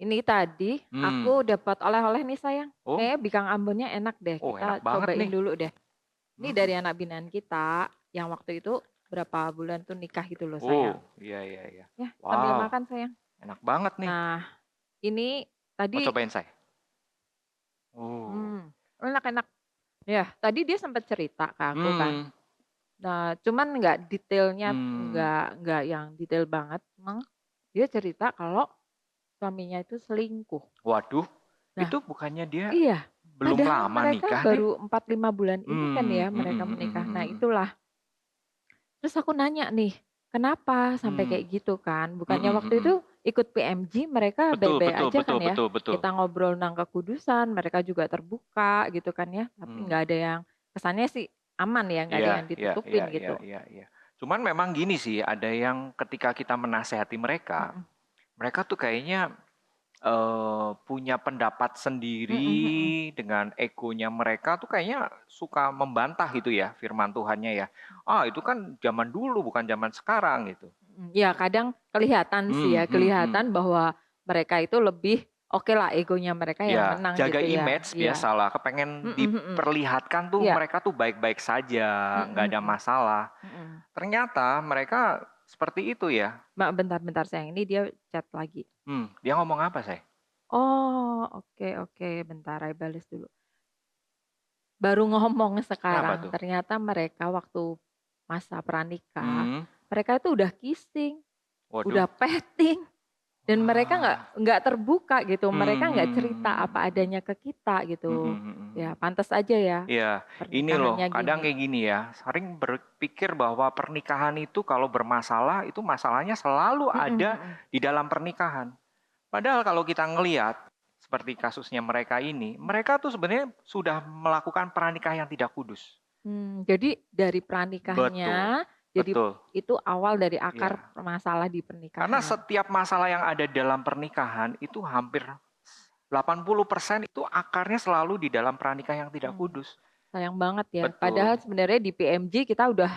Ini tadi Hmm. aku dapat oleh-oleh nih sayang. Oh, Kayaknya bikang Ambonnya enak deh. oh enak Kita banget cobain nih. dulu deh. Ini Hmm. dari anak binaan kita yang waktu itu berapa bulan tuh nikah gitu loh Oh, sayang. iya iya iya. Ya, sambil Wow, makan sayang. enak banget nih. Nah, ini Mau tadi cobain saya? Oh. enak-enak. Ya, tadi dia sempat cerita ke aku kan. Hmm. Nah, cuman nggak detailnya, Hmm. nggak yang detail banget. Emang dia cerita kalau suaminya itu selingkuh. Waduh, Nah, itu bukannya dia iya, belum padahal lama mereka nikah nih? baru 4, 5 bulan ini kan Hmm. ya Hmm. mereka Hmm. Hmm. menikah. Nah Hmm. itulah, terus aku nanya nih, "Kenapa sampai Hmm. kayak gitu kan? Hmm. Bukannya Hmm. waktu Hmm. itu ikut PMG mereka Betul baik-baik betul aja betul kan ya? betul betul. Kita ngobrol tentang kekudusan, mereka juga terbuka gitu kan ya, tapi Hmm. nggak ada yang kesannya sih aman ya, nggak ada Iya yang iya iya ditutupin iya gitu." iya iya. Cuman memang gini sih, ada yang ketika kita menasehati mereka, Mhm, mereka tuh kayaknya punya pendapat mhm mhm, sendiri dengan egonya mereka tuh kayaknya suka membantah gitu ya firman Tuhannya ya. Ah, itu kan zaman dulu bukan zaman sekarang gitu. mhm. Ya kadang kelihatan sih ya, Hmm. kelihatan bahwa mereka itu lebih oke lah egonya mereka yang Ya, menang jaga gitu ya. image Iya, biasalah, kepengen mhm mhm, diperlihatkan tuh iya, mereka tuh baik-baik saja, nggak mhm ada mhm, masalah. mhm. Ternyata mereka seperti itu ya. Mbak, bentar-bentar sayang, ini dia chat lagi. Dia ngomong apa, Say? Oh, oke oke, bentar saya bales dulu. Baru ngomong Kenapa sekarang, tuh? ternyata mereka waktu masa pranikah, Hmm. mereka itu udah kissing, Waduh. udah petting, dan mereka nggak Wah. nggak terbuka gitu, mereka nggak cerita apa Hmm. adanya ke kita Mhm gitu. mhm Ya mhm. pantas aja ya Iya, ini loh, pernikahannya kadang gini. kayak gini ya, sering berpikir bahwa pernikahan itu kalau bermasalah, itu masalahnya selalu Mhm ada mhm. di dalam pernikahan. Padahal kalau kita ngelihat, seperti kasusnya mereka ini, mereka tuh sebenarnya sudah melakukan pernikahan yang tidak kudus. Jadi dari Betul, pranikahnya, jadi betul. itu awal dari akar Ya, masalah di karena pernikahan. setiap masalah yang ada dalam pernikahan itu hampir 80% itu akarnya selalu di dalam pernikahan yang tidak Mmm, kudus. sayang banget ya, Betul. padahal sebenarnya di PMJ kita udah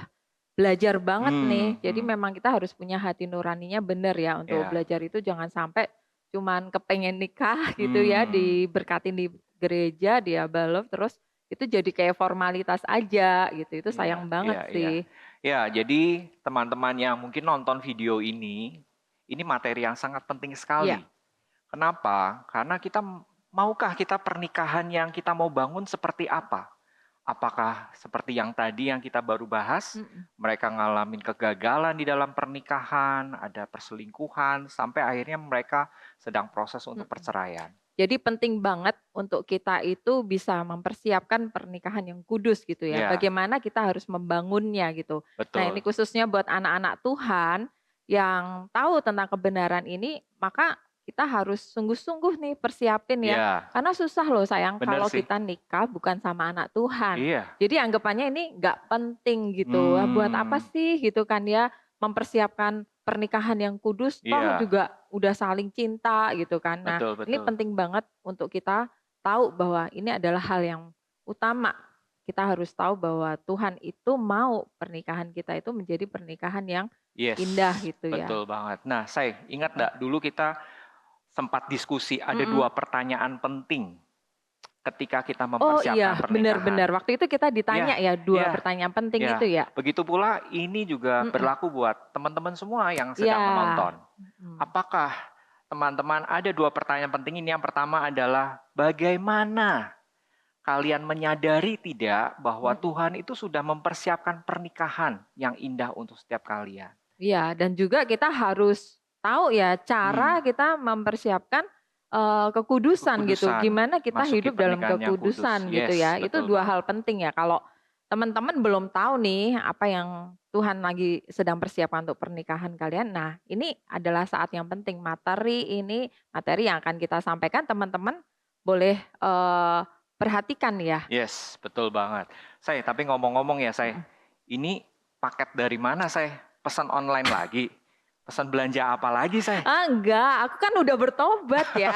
belajar banget nih, jadi Hmm. memang kita harus punya hati nuraninya bener ya untuk Ya. belajar itu jangan sampai cuman kepengen nikah gitu ya, Hmm. diberkatin di gereja, dia balov, terus itu jadi kayak formalitas aja gitu, itu Iya, sayang banget iya, iya. sih. Ya, jadi teman-teman yang mungkin nonton video ini materi yang sangat penting Iya, sekali. Kenapa? Karena maukah kita pernikahan yang kita mau bangun seperti apa? Apakah seperti yang tadi yang kita baru bahas, mhm. mereka ngalamin kegagalan di dalam pernikahan, ada perselingkuhan, sampai akhirnya mereka sedang proses untuk Mhm. perceraian. Jadi penting banget untuk kita itu bisa mempersiapkan pernikahan yang kudus gitu ya. Ya, Bagaimana kita harus membangunnya gitu. Nah ini betul. khususnya buat anak-anak Tuhan yang tahu tentang kebenaran ini, maka kita harus sungguh-sungguh nih persiapin ya. Ya, Karena susah loh sayang benar kalau sih. kita nikah bukan sama anak Tuhan. Iya. Jadi anggapannya ini nggak penting gitu. Buat apa Hmm, sih gitu kan ya mempersiapkan pernikahan yang kudus, toh iya, juga udah saling cinta gitu kan. Nah betul ini betul. penting banget untuk kita tahu bahwa ini adalah hal yang utama. Kita harus tahu bahwa Tuhan itu mau pernikahan kita itu menjadi pernikahan yang Yes, indah gitu ya. betul banget. Nah, saya ingat Mhm. nggak dulu kita sempat diskusi ada Mhm. dua pertanyaan penting ketika kita Oh mempersiapkan iya, pernikahan. benar-benar. Waktu itu kita ditanya Ya, ya 2 ya, pertanyaan penting itu ya. ya? Begitu pula ini juga Mhm. berlaku buat teman-teman semua yang Iya. sedang menonton. Mhm. Apakah teman-teman ada dua pertanyaan penting ini? Yang pertama adalah bagaimana kalian menyadari tidak bahwa Mhm. Tuhan itu sudah mempersiapkan pernikahan yang indah untuk setiap kalian? Iya, dan juga kita harus tahu ya Hmm. cara kita mempersiapkan, kekudusan gitu. Kekudusan, Gimana kita masuki hidup dalam pernikahan yang kudus. kekudusan gitu Yes, ya. Itu betul 2 banget. hal penting ya. Kalau teman-teman belum tahu nih apa yang Tuhan lagi sedang persiapkan untuk pernikahan kalian, nah ini adalah saat yang penting. Materi yang akan kita sampaikan teman-teman boleh, perhatikan ya. Yes, betul banget. Saya, tapi ngomong-ngomong ya saya, Mhm. ini paket dari mana saya? Pesan online lagi? Pesan belanja apa lagi saya? Ah, enggak, aku kan udah bertobat ya.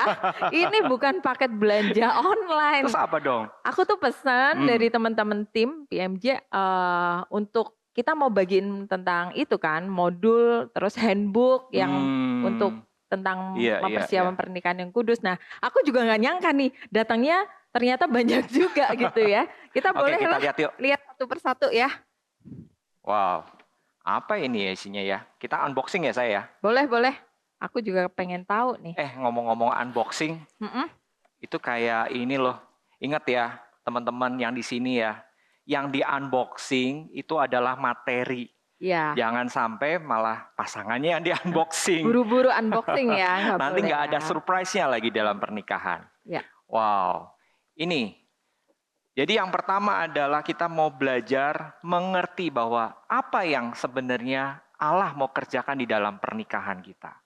Ini bukan paket belanja Terus online. apa dong? Aku tuh pesan Hmm. dari teman-teman tim PMJ, untuk kita mau bagiin tentang itu kan, modul, terus handbook yang untuk Hmm. tentang Iya, iya, iya. persiapan pernikahan yang kudus. Nah, aku juga nggak nyangka nih, datangnya ternyata banyak juga gitu ya. Kita Oke, kita bolehlah lihat yuk. lihat satu persatu ya. Wow, apa ini ya isinya ya? Kita unboxing ya saya ya? Boleh, boleh. Aku juga pengen tahu nih. Ngomong-ngomong unboxing, Mm-mm. itu kayak ini loh. Ingat ya, teman-teman yang di sini ya. Yang di unboxing itu adalah materi. Ya, Jangan sampai malah pasangannya yang di unboxing. buru-buru unboxing ya, nggak Nanti boleh nggak ada ya. surprise-nya lagi dalam pernikahan. Ya, Wow, ini. Jadi yang pertama adalah kita mau belajar mengerti bahwa apa yang sebenarnya Allah mau kerjakan di dalam pernikahan kita.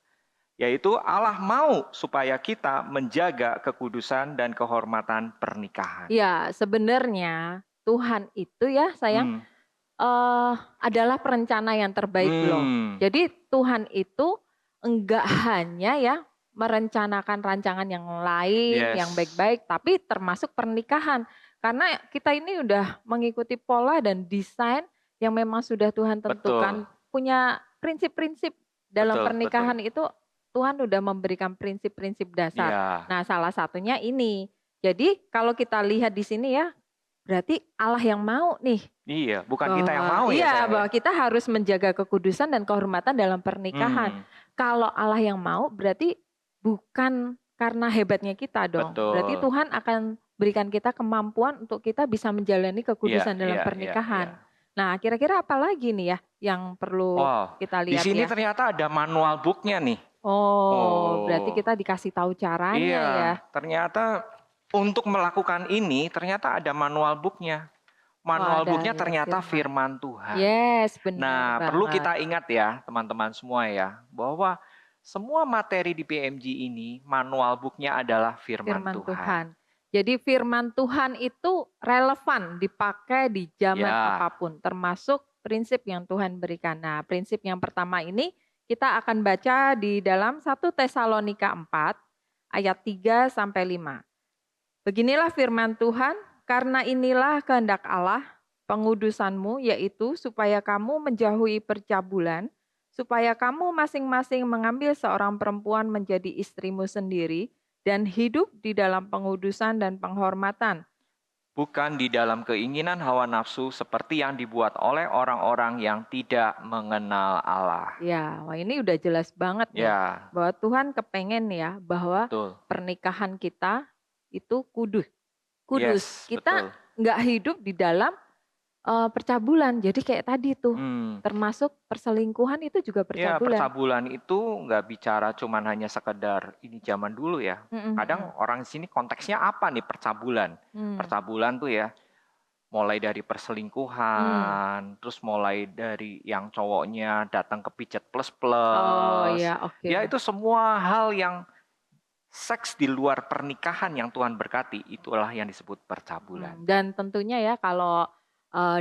Yaitu Allah mau supaya kita menjaga kekudusan dan kehormatan pernikahan. ya sebenarnya Tuhan itu ya sayang Hmm. adalah perencana yang terbaik loh. Hmm. Jadi Tuhan itu enggak hanya ya merencanakan rancangan yang lain, yang Yes. baik-baik, tapi termasuk pernikahan. Karena kita ini udah mengikuti pola dan desain yang memang sudah Tuhan Betul. tentukan. Punya prinsip-prinsip dalam Betul, betul. pernikahan itu Tuhan udah memberikan prinsip-prinsip dasar. Ya. Nah, salah satunya ini. Jadi kalau kita lihat di sini ya, berarti Allah yang mau nih Iya, bukan kita yang mau ya iya, sayang ya. bahwa kita harus menjaga kekudusan dan kehormatan dalam pernikahan. Hmm. Kalau Allah yang mau, berarti bukan karena hebatnya kita dong. Berarti Betul. Tuhan akan berikan kita kemampuan untuk kita bisa menjalani Iya, kekudusan dalam iya, iya, pernikahan. iya. Nah, kira-kira apa lagi nih ya yang perlu Wow, kita di lihat sini ya? ternyata ada manual booknya nih. Oh, berarti Oh, kita dikasih tahu caranya iya. ya. Ternyata untuk melakukan ini ternyata ada manual booknya. Oh, Manual ada booknya ya ternyata firman. firman Tuhan. Yes, benar Nah, perlu banget. kita ingat ya teman-teman semua ya, bahwa semua materi di PMG ini manual booknya adalah firman Firman Tuhan. Tuhan. Jadi firman Tuhan itu relevan dipakai di zaman Ya, apapun, termasuk prinsip yang Tuhan berikan. Nah, prinsip yang pertama ini kita akan baca di dalam 1 Tesalonika 4 ayat 3 sampai 5. Beginilah firman Tuhan, karena inilah kehendak Allah, pengudusanmu, yaitu supaya kamu menjauhi percabulan, supaya kamu masing-masing mengambil seorang perempuan menjadi istrimu sendiri, dan hidup di dalam pengudusan dan penghormatan. bukan di dalam keinginan hawa nafsu seperti yang dibuat oleh orang-orang yang tidak mengenal Allah. Ya, wah ini udah jelas banget nih, Ya, bahwa Tuhan kepengen ya, bahwa betul. pernikahan kita itu kudus. Kudus. Yes, Kita betul. nggak hidup di dalam percabulan. Jadi kayak tadi tuh, Hmm. termasuk perselingkuhan itu juga Ya, percabulan. percabulan itu nggak bicara cuman hanya sekedar ini zaman dulu ya. Mhm, Kadang mhm. orang sini konteksnya apa nih percabulan? Percabulan tuh ya, mulai dari perselingkuhan, terus mulai dari yang cowoknya datang ke pijet Oh plus-plus. ya, oke. Ya itu semua hal yang seks di luar pernikahan yang Tuhan berkati, itulah yang disebut percabulan. Dan tentunya ya kalau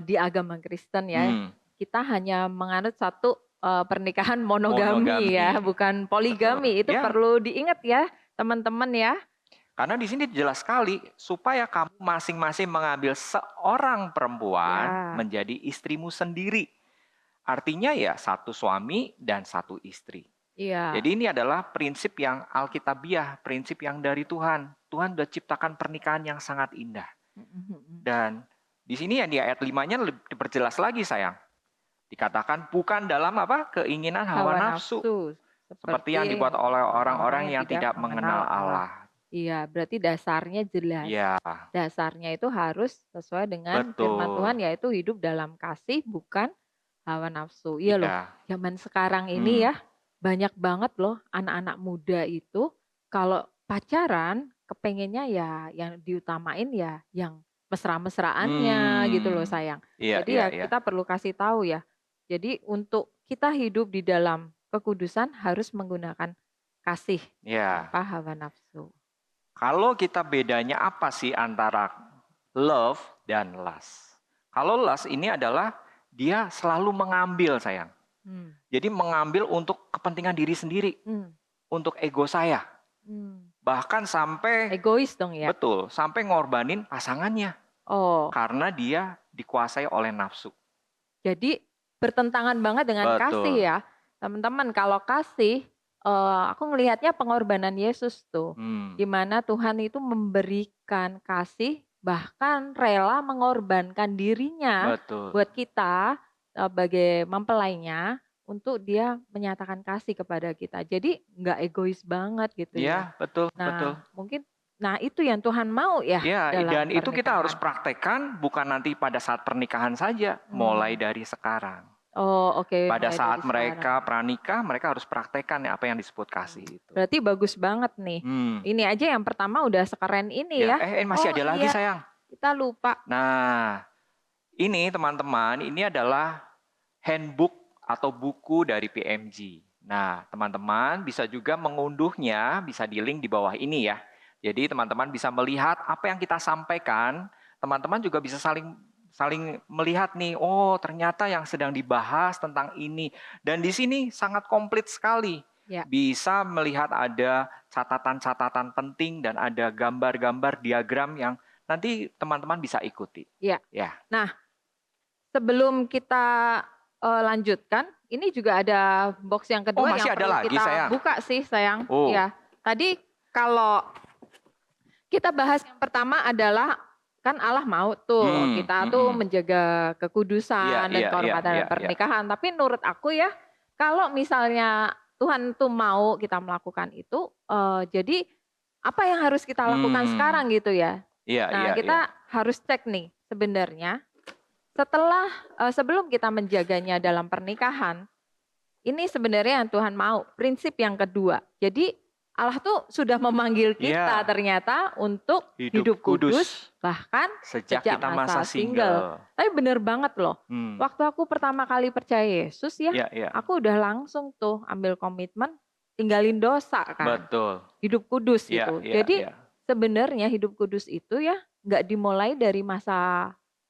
di agama Kristen ya, Hmm, kita hanya menganut satu pernikahan monogami ya, monogami. bukan Betul. poligami. Itu Ya, perlu diingat ya, teman-teman ya. karena di sini jelas sekali supaya kamu masing-masing mengambil seorang perempuan Ya, menjadi istrimu sendiri. Artinya ya satu suami dan satu istri. iya. Jadi ini adalah prinsip yang alkitabiah, prinsip yang dari Tuhan. Tuhan sudah ciptakan pernikahan yang sangat indah. Mhm, mhm. Dan di sini ya di ayat 5-nya diperjelas lagi sayang. Dikatakan bukan dalam apa? Keinginan hawa nafsu. Seperti yang dibuat oleh orang-orang yang tidak mengenal Allah. Iya, berarti dasarnya jelas. Ya, Dasarnya itu harus sesuai dengan firman betul. Tuhan, yaitu hidup dalam kasih, bukan hawa nafsu. Iya loh, Iya. zaman sekarang ini Hmm. ya, banyak banget loh anak-anak muda itu kalau pacaran kepengennya ya yang diutamain ya yang mesra-mesraannya gitu loh sayang. Iya, Jadi iya, ya iya. kita perlu kasih tahu ya. Jadi untuk kita hidup di dalam kekudusan harus menggunakan kasih Ya. tanpa hawa nafsu. Kalau kita bedanya apa sih antara love dan lust? Kalau lust ini adalah dia selalu mengambil sayang. Hmm. Jadi mengambil untuk kepentingan diri sendiri, untuk ego saya. Bahkan sampai Egois dong ya. betul, sampai ngorbanin pasangannya. Oh, Karena dia dikuasai oleh nafsu. jadi bertentangan banget dengan kasih Betul. ya. Teman-teman, kalau kasih Aku ngelihatnya pengorbanan Yesus tuh, Hmm, di mana Tuhan itu memberikan kasih, bahkan rela mengorbankan dirinya betul. buat kita, sebagai mempelainya, untuk Dia menyatakan kasih kepada kita. Jadi nggak egois banget gitu ya. Ya, betul, betul. Nah, mungkin itu yang Tuhan mau ya Ya, dalam dan itu kita harus pernikahan. praktekkan bukan nanti pada saat pernikahan saja, mulai Mmm. dari sekarang. Oh, oke, Pada mulai saat dari mereka sekarang. pranikah, mereka harus praktekkan apa yang disebut kasih Mmm, itu. berarti bagus banget nih. Hmm, Ini aja yang pertama udah sekeren ini ya, ya. masih Oh ada lagi iya, sayang. kita lupa. Nah, ini teman-teman, ini adalah handbook atau buku dari PMG. Nah, teman-teman bisa juga mengunduhnya, bisa di link di bawah ini ya. Jadi teman-teman bisa melihat apa yang kita sampaikan, teman-teman juga bisa saling saling melihat nih, oh ternyata yang sedang dibahas tentang ini. Dan di sini sangat komplit sekali. Ya. Bisa melihat ada catatan-catatan penting dan ada gambar-gambar diagram yang nanti teman-teman bisa ikuti. Iya. Ya. Nah, sebelum kita, lanjutkan, ini juga ada box yang Oh, kedua yang masih ada perlu lagi kita sayang. buka sih sayang. Oh, Iya. Tadi kalau kita bahas yang pertama adalah, kan Allah mau tuh kita tuh mhm. menjaga Iya, kekudusan dan iya, iya, kehormatan iya, dalam iya. pernikahan. Tapi menurut aku ya, kalau misalnya Tuhan tuh mau kita melakukan itu, jadi apa yang harus kita lakukan Hmm, sekarang gitu ya. iya, Nah, iya, iya. kita harus cek nih sebenarnya setelah, sebelum kita menjaganya dalam pernikahan, ini sebenarnya yang Tuhan mau, prinsip yang kedua. Jadi Allah tuh sudah memanggil kita Iya, ternyata untuk hidup hidup kudus kudus bahkan sejak sejak kita masa masa single. single. Tapi bener banget loh, Hmm, waktu aku pertama kali percaya Yesus ya, iya, iya. aku udah langsung tuh ambil komitmen tinggalin dosa kan, Betul. hidup kudus Iya, gitu. iya, Jadi iya. sebenarnya hidup kudus itu ya nggak dimulai dari masa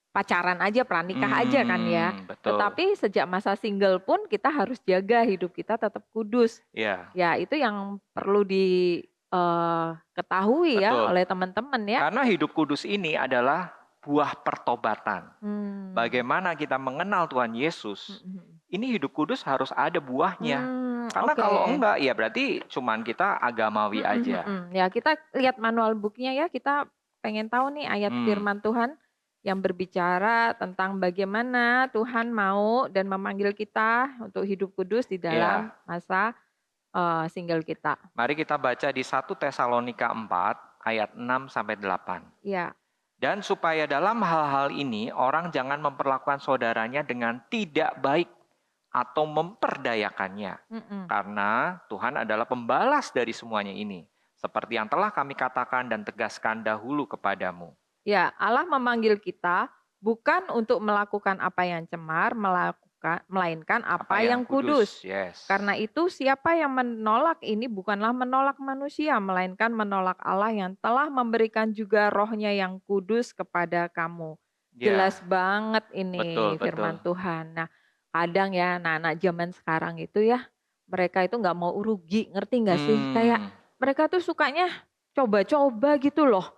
pacaran aja, pranikah aja kan ya. Betul. Tetapi sejak masa single pun kita harus jaga hidup kita tetap kudus. Iya, Ya itu yang perlu ketahui ya betul. oleh teman-teman ya. Karena hidup kudus ini adalah buah pertobatan. Mmm, Bagaimana kita mengenal Tuhan Yesus, mhm mhm. ini hidup kudus harus ada buahnya. Karena Oke. kalau enggak, ya berarti cuman kita agamawi Mhm aja. mhm. Ya kita lihat manual book-nya ya, kita pengen tahu nih ayat Hmm, firman Tuhan yang berbicara tentang bagaimana Tuhan mau dan memanggil kita untuk hidup kudus di dalam ya. masa, single kita. Mari kita baca di 1 Tesalonika 4 ayat 6 sampai 8. Iya, Dan supaya dalam hal-hal ini orang jangan memperlakukan saudaranya dengan tidak baik atau memperdayakannya. mhm. Karena Tuhan adalah pembalas dari semuanya ini. Seperti yang telah kami katakan dan tegaskan dahulu kepadamu. Ya, Allah memanggil kita bukan untuk melakukan apa yang cemar, melainkan Apa apa yang yang kudus. kudus? Yes. Karena itu siapa yang menolak ini bukanlah menolak manusia, melainkan menolak Allah yang telah memberikan juga rohnya yang kudus kepada kamu. Jelas Ya, banget betul, ini betul. firman Tuhan. Nah, kadang ya anak-anak zaman sekarang itu ya, mereka itu nggak mau rugi, ngerti nggak sih? Kayak Hmm. mereka tuh sukanya coba-coba gitu loh.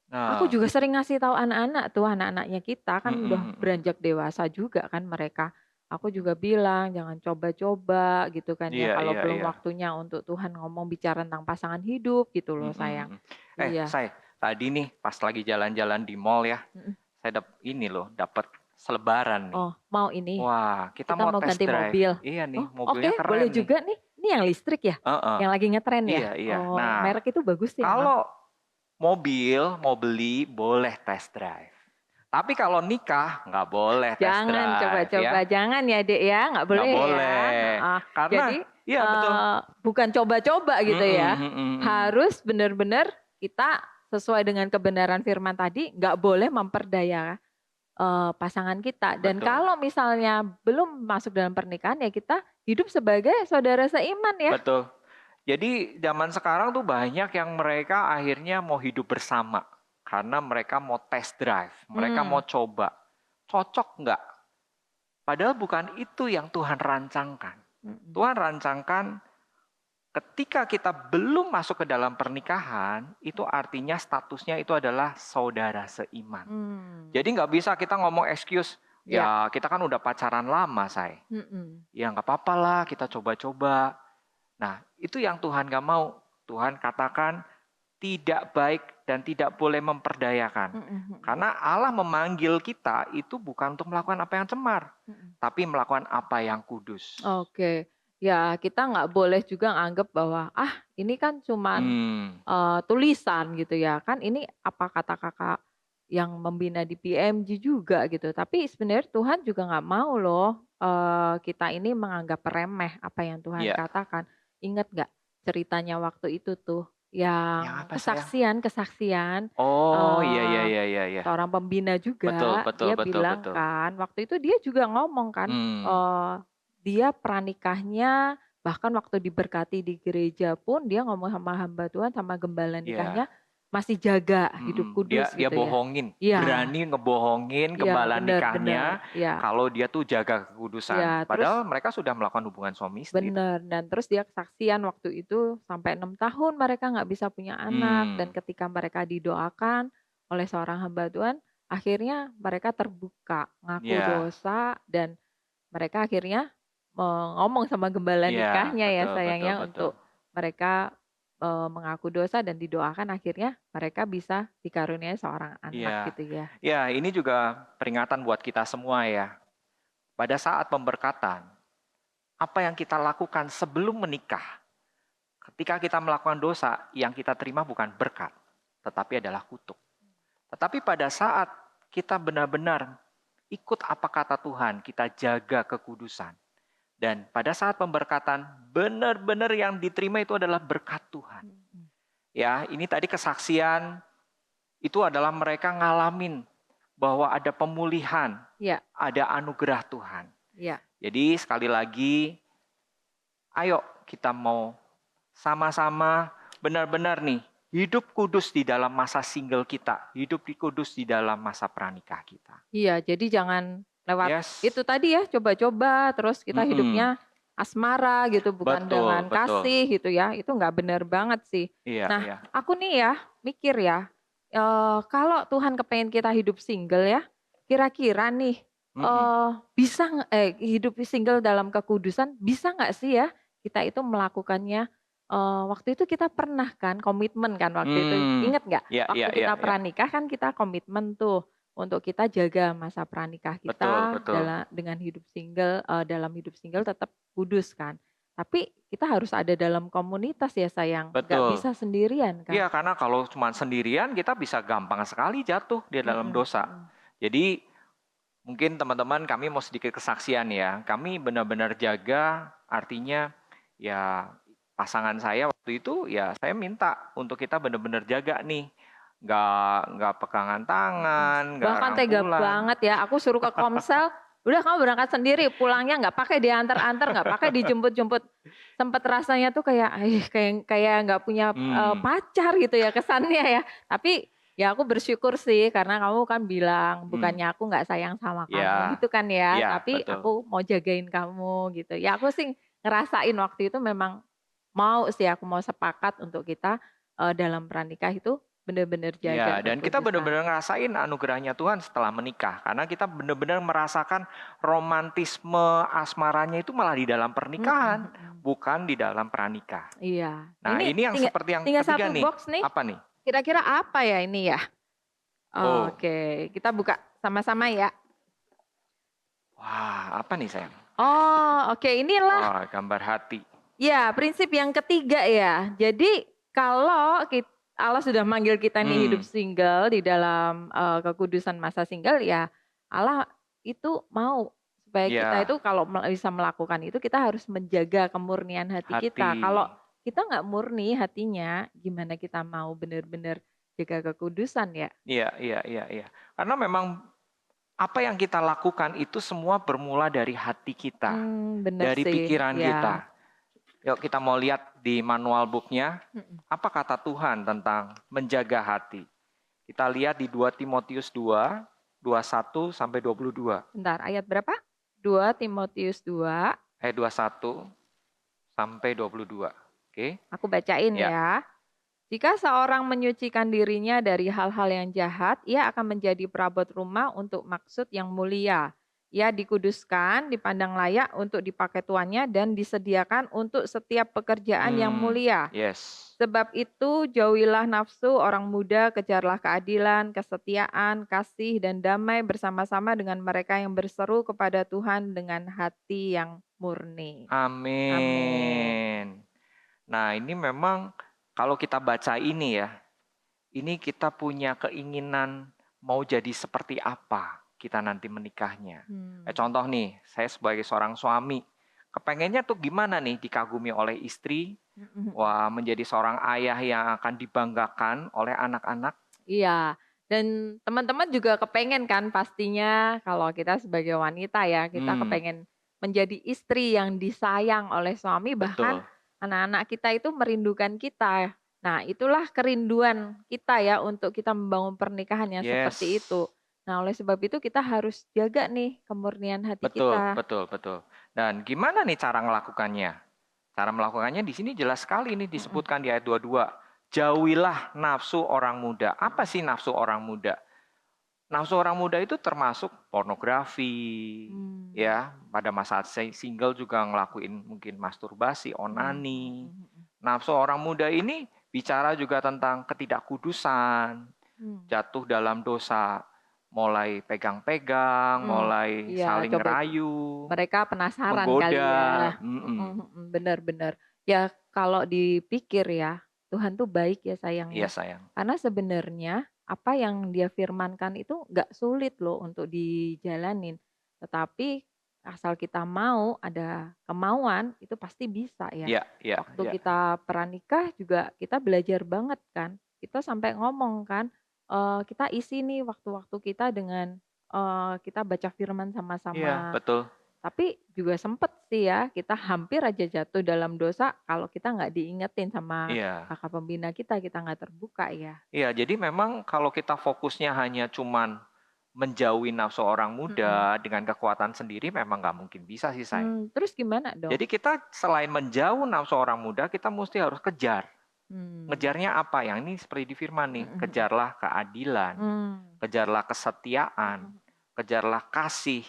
Aku Nah. juga sering ngasih tahu anak-anak tuh, anak-anaknya kita kan udah beranjak dewasa juga kan mereka. Aku juga bilang, "Jangan coba-coba," gitu kan ya, Iya, kalau iya, belum iya. waktunya untuk Tuhan ngomong bicara tentang pasangan hidup gitu loh sayang. Mhm. Iya, Say, tadi nih pas lagi jalan-jalan di mall ya, mhm. saya ini loh dapat selebaran nih. Oh, mau ini, Wah, kita kita mau mau test ganti drive. mobil? Iya nih, Oh, oke, mobilnya boleh keren nih. juga nih. Ini yang listrik ya? Heeh. Yang lagi ngetren ya? Iya, iya. Oh, Nah, merek itu bagus sih emang. kalau mobil mau beli boleh test drive. Tapi kalau nikah nggak boleh test Jangan drive coba-coba, ya. jangan ya Dek ya, nggak Nggak boleh ya, boleh. heeh. Karena, Jadi, iya betul. bukan coba-coba gitu Mhm, ya, mhm, mhm. harus benar-benar kita sesuai dengan kebenaran firman tadi, nggak boleh memperdaya, pasangan kita. Dan Betul. kalau misalnya belum masuk dalam pernikahan, ya kita hidup sebagai saudara seiman ya. Betul. Jadi zaman sekarang tuh banyak yang mereka akhirnya mau hidup bersama. Karena mereka mau test drive, mereka mau Mmm, coba. Cocok nggak? Padahal bukan itu yang Tuhan rancangkan. mhm, Tuhan rancangkan ketika kita belum masuk ke dalam pernikahan, itu artinya statusnya itu adalah saudara seiman. mmm, Jadi nggak bisa kita ngomong excuse, iya, ya kita kan udah pacaran lama, say. mhm, Ya nggak apa-apa lah, kita coba-coba. Nah, itu yang Tuhan gak mau. Tuhan katakan tidak baik dan tidak boleh memperdayakan. Mhm mhm. Karena Allah memanggil kita itu bukan untuk melakukan apa yang cemar, Mhm. tapi melakukan apa yang kudus. Oke. Ya, kita nggak boleh juga nganggep bahwa, "Ah, ini kan cuman, Hmm, tulisan," gitu ya. Kan ini apa kata Kakak yang membina di PMG juga gitu. Tapi sebenarnya Tuhan juga nggak mau loh, kita ini menganggap remeh apa yang Tuhan ya. katakan. Ingat nggak ceritanya waktu itu tuh, Yang yang apa sayang? kesaksian, Oh, iya, iya, eee, iya, iya, iya. seorang pembina Betul, juga, betul, dia betul, bilang betul. kan, waktu itu dia juga ngomong kan, Hmm, eee dia pranikahnya, bahkan waktu diberkati di gereja pun dia ngomong sama hamba Tuhan, sama gembala nikahnya, ya. masih jaga hidup Dia kudus dia gitu ya. bohongin, Iya, berani ngebohongin iya, gembala bener bener, nikahnya iya, kalau dia tuh jaga iya, kekudusan. terus Padahal mereka sudah melakukan hubungan suami istri tuh. bener, dan terus dia kesaksian waktu itu sampai 6 tahun mereka nggak bisa punya anak, dan Hmm, ketika mereka didoakan oleh seorang hamba Tuhan, akhirnya mereka terbuka, ngaku ya, dosa, dan mereka akhirnya ngomong sama gembala ya, nikahnya ya betul, betul, sayangnya betul. untuk mereka, mengaku dosa dan didoakan akhirnya mereka bisa dikaruniai seorang anak Iya. gitu ya. Ya, ini juga peringatan buat kita semua ya. Pada saat pemberkatan, apa yang kita lakukan sebelum menikah, ketika kita melakukan dosa, yang kita terima bukan berkat, tetapi adalah kutuk. Tetapi pada saat kita benar-benar ikut apa kata Tuhan, kita jaga kekudusan. Dan pada saat pemberkatan, benar-benar yang diterima itu adalah berkat Tuhan. Mhm. Ya, ini tadi kesaksian itu adalah mereka ngalamin bahwa ada pemulihan, Iya, ada anugerah Tuhan. iya. Jadi sekali lagi, ayo kita mau sama-sama benar-benar nih hidup kudus di dalam masa single kita, hidup di kudus di dalam masa pranikah kita. Iya, jadi jangan lewat Yes, itu tadi ya, coba-coba terus kita mm-mm. hidupnya asmara gitu, bukan Betul, dengan betul. kasih gitu ya, itu nggak benar banget sih. Iya, Nah, iya. aku nih ya mikir ya, kalau Tuhan kepengen kita hidup single ya, kira-kira nih, Mm-mm. bisa hidup single dalam kekudusan, bisa nggak sih ya kita itu melakukannya, waktu itu kita pernah kan komitmen kan waktu itu, Hmm, inget nggak? ya, Waktu ya, ya, kita ya. pranikah kan kita komitmen tuh, untuk kita jaga masa pranikah Betul, kita betul. dengan hidup single, dalam hidup single tetap kudus kan. Tapi kita harus ada dalam komunitas ya sayang, nggak Betul. bisa sendirian kan. Iya, karena kalau cuma sendirian kita bisa gampang sekali jatuh di dalam Mhm dosa. mhm. Jadi mungkin teman-teman kami mau sedikit kesaksian ya. Kami benar-benar jaga, artinya ya pasangan saya waktu itu ya saya minta untuk kita benar-benar jaga nih. Nggak pegangan Mhm. tangan, nggak Bahkan tega rangkulan. banget ya, aku suruh ke Komsel, "Udah kamu berangkat sendiri, pulangnya nggak pakai diantar-antar, nggak pakai dijemput-jemput." Sempet rasanya tuh kayak, kayak kayak nggak punya, Hmm, pacar gitu ya kesannya ya. Tapi ya aku bersyukur sih karena kamu kan bilang, hmm. "Bukannya aku nggak sayang sama kamu," Ya, gitu kan ya, ya tapi betul. aku mau jagain kamu gitu. Ya aku sih ngerasain waktu itu memang mau sih, aku mau sepakat untuk kita, dalam pranikah itu bener-bener jaga Ya, dan kita kekudusan. benar-benar ngerasain anugerahnya Tuhan setelah menikah. Karena kita benar-benar merasakan romantisme asmaranya itu malah di dalam Mhm pernikahan, mhm. bukan di dalam pranikah. Iya. Nah Nah, ini ini yang tinggal seperti yang tinggal ketiga satu nih. box nih, Apa nih? kira-kira apa ya ini ya? Oh, Oke, kita buka sama-sama ya. wah, apa nih sayang? Oh, oke, inilah Wah, gambar hati. ya prinsip yang ketiga ya. Jadi kalau Allah sudah manggil kita nih hidup Hmm, single di dalam, kekudusan masa single ya, Allah itu mau supaya kita itu ya, kalau bisa melakukan itu kita harus menjaga kemurnian hati hati. kita. Kalau kita nggak murni hatinya, gimana kita mau benar-benar jaga kekudusan ya? Iya, iya, iya, iya. Karena memang apa yang kita lakukan itu semua bermula dari hati kita, Bener dari sih, pikiran ya. kita. Yuk kita mau lihat di manual booknya, Mhm. apa kata Tuhan tentang menjaga hati. Kita lihat di 2 Timotius 2, 21 sampai 22. Bentar, ayat berapa? 2 Timotius 2. 21 sampai 22. Oke? Aku bacain Ya. ya. Jika seorang menyucikan dirinya dari hal-hal yang jahat, ia akan menjadi perabot rumah untuk maksud yang mulia. Ia dikuduskan, dipandang layak untuk dipakai tuannya dan disediakan untuk setiap pekerjaan yang mulia. Yes. Sebab itu jauhilah nafsu orang muda, kejarlah keadilan, kesetiaan, kasih, dan damai bersama-sama dengan mereka yang berseru kepada Tuhan dengan hati yang murni. Amin. Amin. Nah, ini memang kalau kita baca ini ya, ini kita punya keinginan mau jadi seperti apa kita nanti menikahnya. Contoh nih, saya sebagai seorang suami, kepengennya tuh gimana nih dikagumi oleh istri, wah menjadi seorang ayah yang akan dibanggakan oleh anak-anak. Iya, dan teman-teman juga kepengen kan pastinya kalau kita sebagai wanita ya, kita kepengen menjadi istri yang disayang oleh suami, bahkan Betul. anak-anak kita itu merindukan kita. Nah, itulah kerinduan kita ya untuk kita membangun pernikahan yang seperti Yes. itu. Nah, oleh sebab itu kita harus jaga nih kemurnian hati Betul, kita. betul, betul. Dan gimana nih cara melakukannya? Cara melakukannya di sini jelas sekali nih disebutkan di ayat 22. Jauhilah nafsu orang muda. Apa sih nafsu orang muda? Nafsu orang muda itu termasuk pornografi, ya. Pada masa single juga ngelakuin mungkin masturbasi, onani. Nafsu orang muda ini bicara juga tentang ketidakkudusan, jatuh dalam dosa, mulai pegang-pegang, mulai Iya, saling coba itu. rayu, Mereka penasaran kali ya. menggoda. Benar-benar. Ya kalau dipikir ya, Tuhan tuh baik ya Iya sayangnya. sayang. Karena sebenarnya apa yang Dia firmankan itu nggak sulit loh untuk dijalanin. Tetapi asal kita mau, ada kemauan, itu pasti bisa ya. Iya, iya, Waktu iya. kita pranikah juga kita belajar banget kan. Kita sampai ngomong kan, kita isi nih waktu-waktu kita dengan kita baca firman Iya, sama-sama. betul. Tapi juga sempet sih ya, kita hampir aja jatuh dalam dosa kalau kita nggak diingetin sama Iya. kakak pembina kita nggak terbuka ya. Iya, jadi memang kalau kita fokusnya hanya cuman menjauhi nafsu orang muda dengan kekuatan sendiri memang nggak mungkin bisa sih sayang. Terus gimana dong? Jadi kita selain menjauh nafsu orang muda, kita mesti harus kejar. Mmm. Ngejarnya apa? Yang ini seperti di firman nih, kejarlah keadilan, Mmm. kejarlah kesetiaan, kejarlah kasih,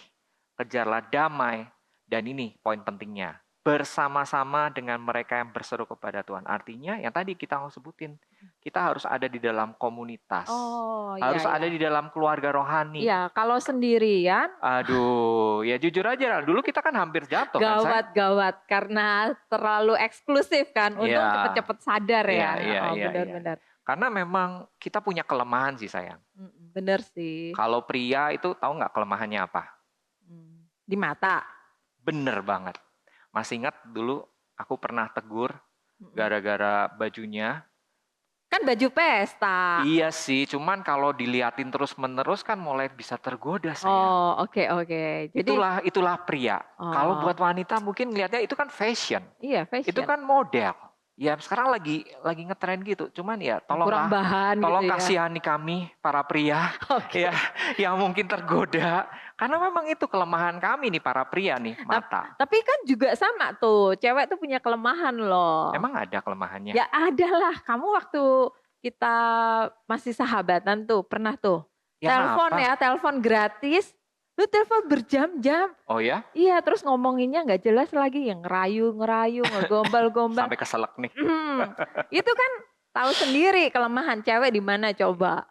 kejarlah damai, dan ini poin pentingnya, bersama-sama dengan mereka yang berseru kepada Tuhan. Artinya yang tadi kita mau sebutin, kita harus ada di dalam komunitas, Oh, iya harus ada iya. di dalam keluarga rohani. Iya, kalau sendirian Aduh, ya jujur aja, dulu kita kan hampir jatuh kan, say? gawat karena terlalu eksklusif kan, untung Iya, cepet-cepet sadar iya, ya. iya, Oh, iya, iya. benar. Karena memang kita punya kelemahan sih sayang. Bener sih. Kalau pria itu tahu nggak kelemahannya apa? Di mata. Bener banget. Masih ingat dulu aku pernah tegur gara-gara bajunya. Kan baju pesta. Iya sih, cuman kalau diliatin terus-menerus kan mulai bisa tergoda sayang. Oh, oke. Jadi Itulah pria. Kalau buat wanita mungkin ngelihatnya itu kan fashion. iya fashion. Itu kan model. Ya sekarang lagi ngetren gitu. Cuman ya Kurang tolonglah, bahan tolong gitu ya. kasihani kami para pria ya yang mungkin tergoda. Karena memang itu kelemahan kami nih para pria nih, mata. Tapi kan juga sama tuh, cewek tuh punya kelemahan loh. Emang ada kelemahannya? Ya ada lah, kamu waktu kita masih sahabatan tuh, pernah tuh Yang telepon apa? ya, telepon gratis, lu telepon berjam-jam. Oh ya? Iya, terus ngomonginnya nggak jelas lagi, yang ngerayu, ngegombal-gombal. Sampai keselak nih. Itu kan tahu sendiri kelemahan cewek di mana coba.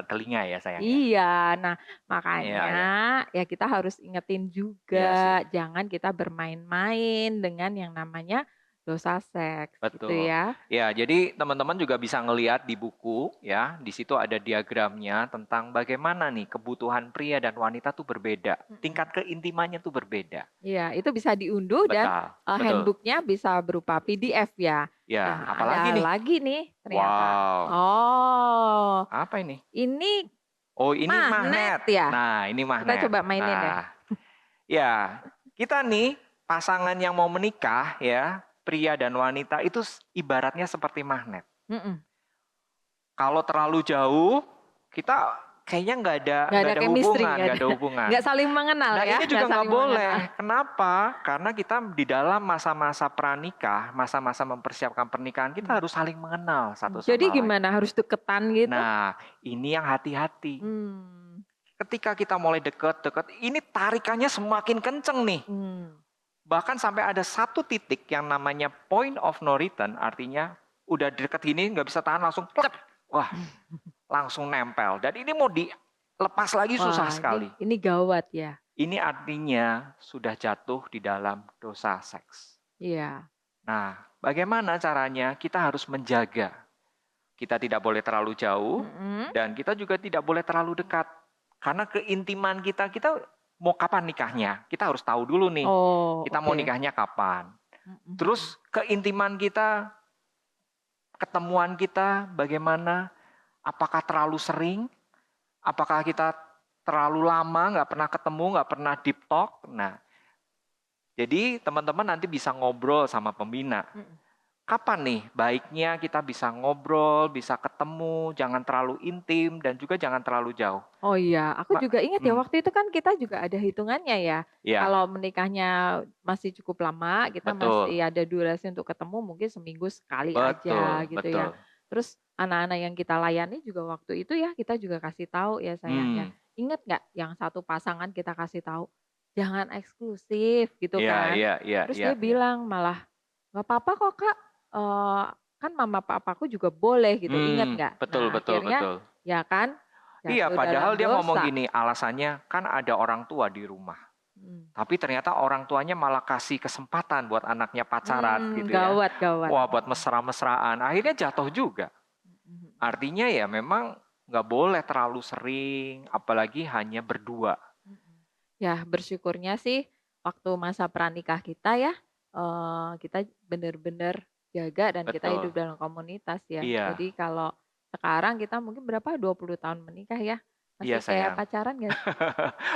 Telinga ya sayang. Iya, nah makanya Iya. ya kita harus ingetin juga, jangan kita bermain-main dengan yang namanya dosa seks gitu Betul. ya. Ya, jadi teman-teman juga bisa ngelihat di buku ya, di situ ada diagramnya tentang bagaimana nih kebutuhan pria dan wanita tuh berbeda. Tingkat keintimannya tuh berbeda. Iya, itu bisa diunduh dan Betul. handbooknya bisa berupa PDF ya. Ya, Nah, apalagi ada nih? lagi nih ternyata. Wow. Oh, Apa ini? ini Oh, ini magnet. ya. Nah, ini magnet. Kita coba mainin ya. Ya, kita nih pasangan yang mau menikah ya, pria dan wanita itu ibaratnya seperti magnet. Kalau terlalu jauh, kita kayaknya nggak ada hubungan. Nggak saling mengenal Nah, ya. ini juga nggak boleh. Kenapa? Karena kita di dalam masa-masa pranikah, masa-masa mempersiapkan pernikahan, kita harus saling mengenal satu sama lain. Jadi gimana? Harus deketan gitu? Nah, ini yang hati-hati. ketika kita mulai deket, ini tarikannya semakin kenceng nih. Hmm. Bahkan sampai ada satu titik yang namanya point of no return, artinya udah deket gini nggak bisa tahan langsung plek. Wah, langsung nempel. Dan ini mau dilepas lagi susah Wah, sekali. ini gawat ya. Ini artinya sudah jatuh di dalam dosa seks. Iya. Nah, bagaimana caranya? Kita harus menjaga. Kita tidak boleh terlalu jauh Mm-mm. dan kita juga tidak boleh terlalu dekat. Karena keintiman kita mau kapan nikahnya? Kita harus tahu dulu nih. Oh, Kita mau oke. nikahnya kapan? Mm-mm. Terus keintiman kita, ketemuan kita bagaimana? Apakah terlalu sering? Apakah kita terlalu lama nggak pernah ketemu, nggak pernah deep talk? Nah, jadi teman-teman nanti bisa ngobrol sama pembina. Mm-mm. Kapan nih baiknya kita bisa ngobrol, bisa ketemu, jangan terlalu intim dan juga jangan terlalu jauh. Oh iya, aku Mak, juga ingat ya waktu itu kan kita juga ada hitungannya ya. ya, Kalau menikahnya masih cukup lama, kita betul, masih ada durasi untuk ketemu mungkin seminggu sekali aja betul, gitu ya. betul. Terus anak-anak yang kita layani juga waktu itu ya kita juga kasih tahu ya sayangnya. Hmm, Ingat nggak yang satu pasangan kita kasih tahu, jangan eksklusif gitu iya, kan. iya, iya, Terus iya, dia iya. bilang malah, nggak apa-apa kok kak, eh, kan mama papaku juga boleh gitu, ingat nggak? Betul, Nah betul, akhirnya betul. ya kan Iya, jatuh padahal dalam dia ngomong dosa. gini, alasannya kan ada orang tua di rumah. Hmm. Tapi ternyata orang tuanya malah kasih kesempatan buat anaknya pacaran gitu ya. Gawat gawat. Wah, buat mesra-mesraan. Akhirnya jatuh juga. Mhm. Artinya ya memang nggak boleh terlalu sering, apalagi hanya berdua. Mhm. Ya bersyukurnya sih waktu masa pranikah kita ya, kita benar-benar jaga dan kita Betul. hidup dalam komunitas ya. Iya, Jadi kalau sekarang kita mungkin berapa, 20 tahun menikah ya, iya masih kayak sayang. pacaran nggak sih?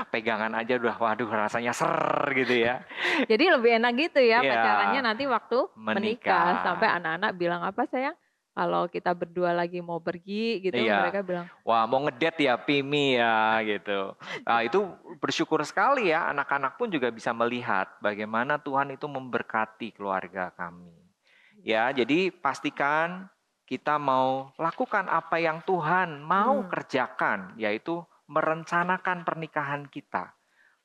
Pegangan aja udah, waduh rasanya ser gitu ya. Jadi lebih enak gitu ya Iya, pacarannya nanti waktu menikah, sampai menikah. anak-anak bilang, "Apa sayang, kalau kita berdua lagi mau pergi," gitu, Iya. mereka bilang. Wah, mau ngedate ya Pimi ya gitu. Nah, itu bersyukur sekali ya anak-anak pun juga bisa melihat bagaimana Tuhan itu memberkati keluarga kami. Ya, jadi pastikan kita mau lakukan apa yang Tuhan mau Hmm. kerjakan, yaitu merencanakan pernikahan kita.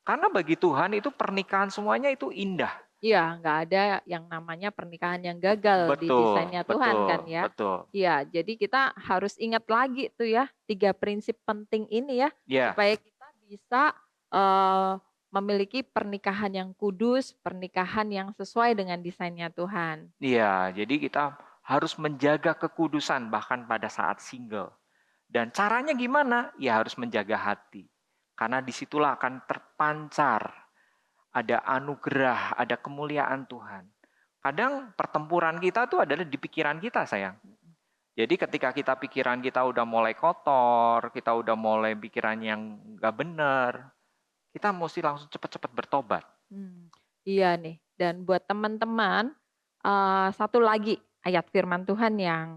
Karena bagi Tuhan itu pernikahan semuanya itu indah. Iya, nggak ada yang namanya pernikahan yang gagal di Betul, desainnya Tuhan kan betul, ya. betul. Iya, jadi kita harus ingat lagi tuh ya 3 prinsip penting ini ya, Ya, supaya kita bisa, eee, memiliki pernikahan yang kudus, pernikahan yang sesuai dengan desainnya Tuhan. iya. Jadi kita harus menjaga kekudusan bahkan pada saat single. Dan caranya gimana? Ya harus menjaga hati. Karena disitulah akan terpancar ada anugerah, ada kemuliaan Tuhan. Kadang pertempuran kita tuh adalah di pikiran kita, sayang. Jadi ketika pikiran kita udah mulai kotor, kita udah mulai pikiran yang nggak benar, kita mesti langsung cepat-cepat bertobat. Hmm, iya nih, dan buat teman-teman, satu lagi ayat firman Tuhan yang,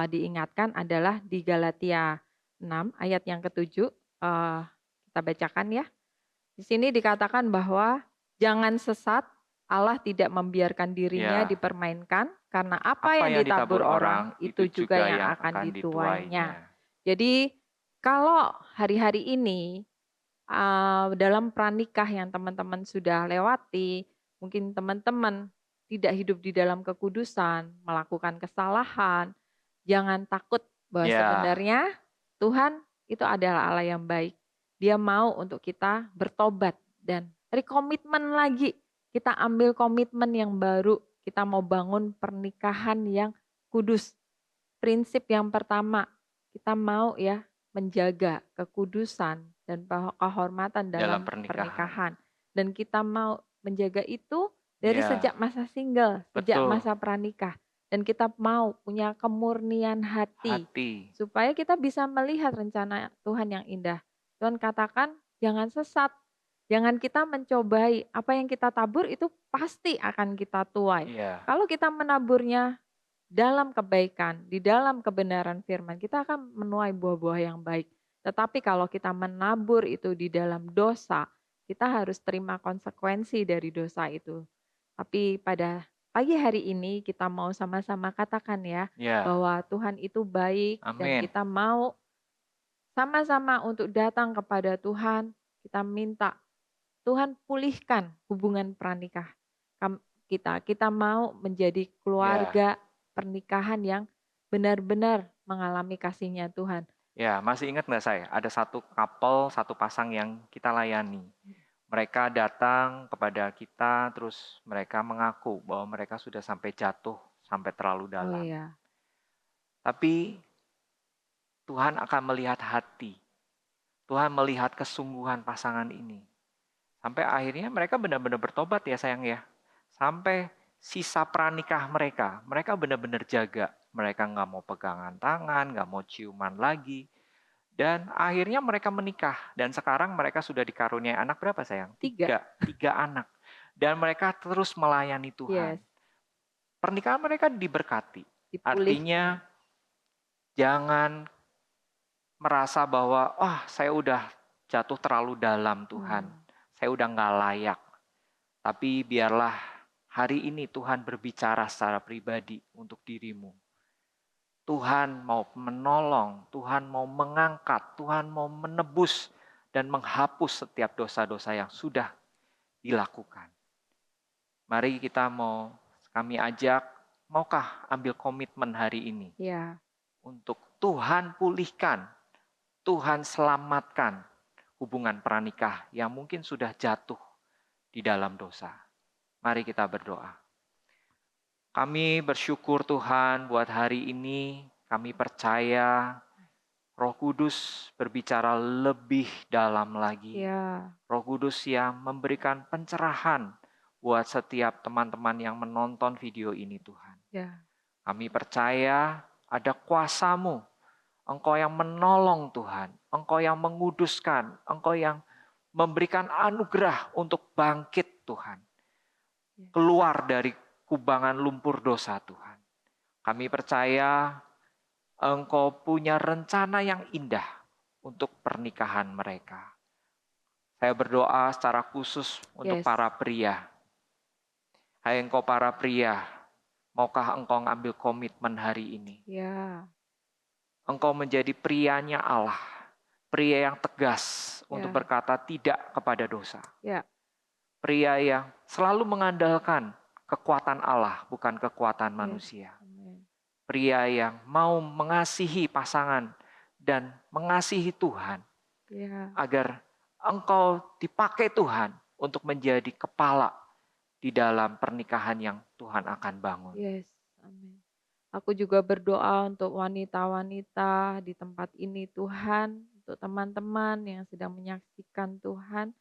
diingatkan adalah di Galatia 6 ayat yang ketujuh, kita bacakan ya. Di sini dikatakan bahwa, "Jangan sesat, Allah tidak membiarkan dirinya Ya, dipermainkan, karena apa apa yang yang ditabur ditabur orang, orang itu itu juga juga yang yang akan akan dituainya." dituainya. Jadi, kalau hari-hari ini dalam pranikah yang teman-teman sudah lewati, mungkin teman-teman tidak hidup di dalam kekudusan, melakukan kesalahan, jangan takut bahwa Ya, sebenarnya Tuhan itu adalah Allah yang baik. Dia mau untuk kita bertobat dan rekomitmen lagi. Kita ambil komitmen yang baru, kita mau bangun pernikahan yang kudus. Prinsip yang pertama, kita mau ya menjaga kekudusan dan kehormatan dalam dalam pernikahan. pernikahan. Dan kita mau menjaga itu dari Ya, sejak masa single, sejak betul. masa pranikah. Dan kita mau punya kemurnian hati Hati. supaya kita bisa melihat rencana Tuhan yang indah. Tuhan katakan, jangan sesat, jangan kita mencobai apa yang kita tabur itu pasti akan kita tuai. Iya. Kalau kita menaburnya dalam kebaikan, di dalam kebenaran firman, kita akan menuai buah-buah yang baik. Tetapi kalau kita menabur itu di dalam dosa, kita harus terima konsekuensi dari dosa itu. Tapi pada pagi hari ini kita mau sama-sama katakan ya, Ya. bahwa Tuhan itu baik dan Amin. kita mau sama-sama untuk datang kepada Tuhan, kita minta Tuhan pulihkan hubungan pranikah kita. Kita mau menjadi Ya, keluarga pernikahan yang benar-benar mengalami kasih-Nya Tuhan. ya, masih ingat nggak saya? Ada satu couple, satu pasang yang kita layani. Mereka datang kepada kita, terus mereka mengaku bahwa mereka sudah sampai jatuh, sampai terlalu Oh dalam. iya, Tapi Tuhan akan melihat hati. Tuhan melihat kesungguhan pasangan ini. Sampai akhirnya mereka benar-benar bertobat ya sayang ya. Sampai sisa pranikah mereka, mereka benar-benar jaga. Mereka nggak mau pegangan tangan, nggak mau ciuman lagi. Dan akhirnya mereka menikah. Dan sekarang mereka sudah dikaruniai anak berapa sayang? 3. Tiga anak. Dan mereka terus melayani Tuhan. Yes, Pernikahan mereka diberkati. Artinya dipulihkan. jangan merasa bahwa, saya udah jatuh terlalu dalam Tuhan. Hmm. Saya udah nggak layak. Tapi biarlah hari ini Tuhan berbicara secara pribadi untuk dirimu. Tuhan mau menolong, Tuhan mau mengangkat, Tuhan mau menebus dan menghapus setiap dosa-dosa yang sudah dilakukan. Mari kami ajak, maukah ambil komitmen hari ini Ya, untuk Tuhan pulihkan, Tuhan selamatkan hubungan pranikah yang mungkin sudah jatuh di dalam dosa. Mari kita berdoa. Kami bersyukur Tuhan buat hari ini. Kami percaya Roh Kudus berbicara lebih dalam lagi. ya, Roh Kudus yang memberikan pencerahan buat setiap teman-teman yang menonton video ini Tuhan. ya. Kami percaya ada kuasa-Mu. Engkau yang menolong Tuhan. Engkau yang menguduskan. Engkau yang memberikan anugerah untuk bangkit Tuhan. Yes. Keluar dari kubangan lumpur dosa Tuhan. Kami percaya Engkau punya rencana yang indah untuk pernikahan mereka. Saya berdoa secara khusus untuk Yes. para pria. Hai engkau para pria, maukah engkau ngambil komitmen hari ini? Ya, Engkau menjadi prianya Allah. Pria yang tegas untuk ya, berkata tidak kepada dosa. ya. Pria yang selalu mengandalkan kekuatan Allah, bukan kekuatan Yes. manusia. Amen. Pria yang mau mengasihi pasangan dan mengasihi Tuhan. Ya. Agar engkau dipakai Tuhan untuk menjadi kepala di dalam pernikahan yang Tuhan akan bangun. Yes. Amin. Aku juga berdoa untuk wanita-wanita di tempat ini Tuhan, untuk teman-teman yang sedang menyaksikan Tuhan.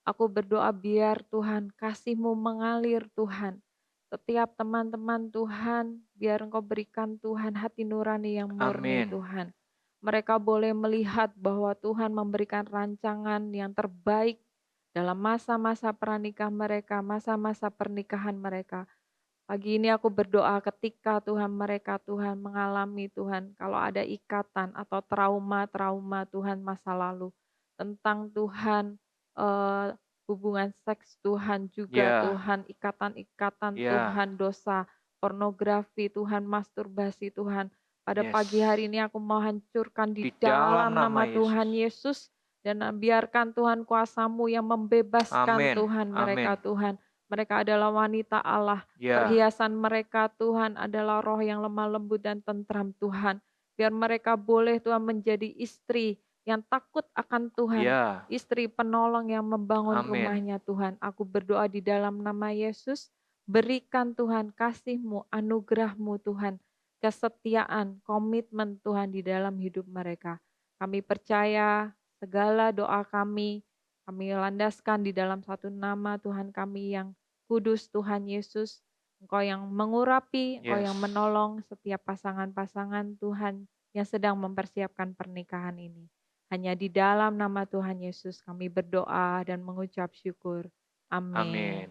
Aku berdoa biar Tuhan kasih-Mu mengalir Tuhan. Setiap teman-teman Tuhan, biar Engkau berikan Tuhan hati nurani yang murni Amin. Tuhan. Mereka boleh melihat bahwa Tuhan memberikan rancangan yang terbaik dalam masa-masa pernikah mereka, masa-masa pernikahan mereka. Pagi ini aku berdoa ketika Tuhan mereka Tuhan mengalami Tuhan kalau ada ikatan atau trauma-trauma Tuhan masa lalu tentang Tuhan hubungan seks Tuhan juga Ya, Tuhan ikatan-ikatan ya, Tuhan dosa pornografi Tuhan masturbasi Tuhan pada pagi yes. hari ini aku mau hancurkan di Di dalam dalam nama nama Yesus. Tuhan Yesus dan biarkan Tuhan kuasa-Mu yang membebaskan Amin. Tuhan mereka Amin. Tuhan. Mereka adalah wanita Allah. Ya, Perhiasan mereka Tuhan adalah roh yang lemah lembut dan tentram Tuhan. Biar mereka boleh Tuhan menjadi istri yang takut akan Tuhan. ya. Istri penolong yang membangun Amin. rumahnya Tuhan. Aku berdoa di dalam nama Yesus. Berikan Tuhan kasih-Mu, anugerah-Mu Tuhan. Kesetiaan, komitmen Tuhan di dalam hidup mereka. Kami percaya segala doa kami landaskan di dalam satu nama Tuhan kami yang kudus Tuhan Yesus. Engkau yang mengurapi, Engkau Yes. yang menolong setiap pasangan-pasangan Tuhan yang sedang mempersiapkan pernikahan ini. Hanya di dalam nama Tuhan Yesus kami berdoa dan mengucap syukur. Amin. Amin.